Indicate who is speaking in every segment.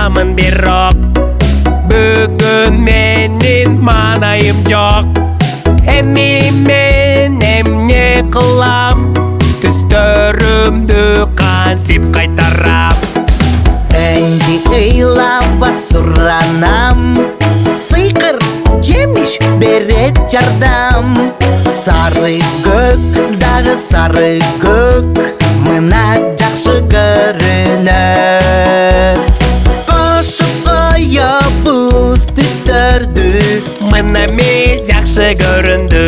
Speaker 1: баламын бирок. Бүгін менің манайым жоқ. Эми мен эмне кылам, түстөрүмдү кантип кайтарам.
Speaker 2: Энди ыйлаба суранам, сыйкыр жемиш берет жардам. Сары көк, дагы сары көк, мына жакшы көрүнөт. Кошуп коёбуз түстөрдү,
Speaker 1: Мына ми жакшы көрүндү.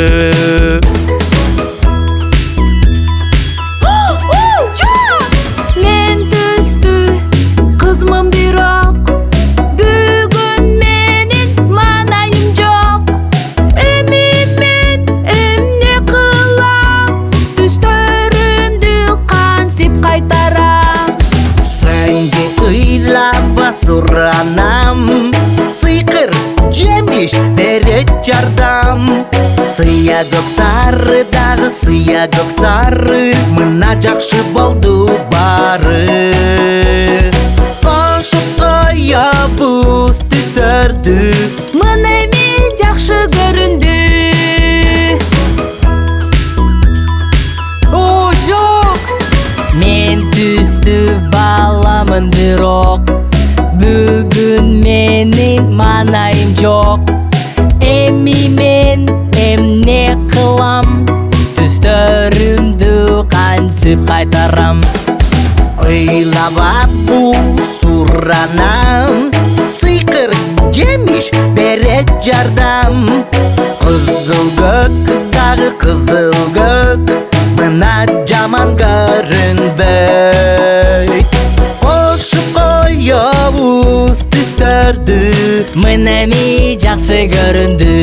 Speaker 3: Мен түстү кызмын бирок, бүгүн менин манайым жок. Эми мен эмне кылам, түстөрүмдү кантип кайтарам.
Speaker 2: сенди ыйлаба суранам, сыйкыр жемиш берет жардам. Сыя көк сары, дагы сыя көк сары, мына жакшы болду бары. Кошуп коёбуз түстөрдү,
Speaker 3: Мына эми жакшы көрүндү. О, жок! Мен түстү баламын бирок, бүгүн менин манайым жок. Эми мен эмне кылам, түстөрүмдү кантип кайтарам.
Speaker 2: ыйлаба бу суранам, сыйкыр жемиш берет жардам. Кызыл көк, дагы кызыл көк, мына жаман көрүнбөйт. Кошуп коёбуз түстөрдү,
Speaker 3: Мына эми жакшы көрүндү.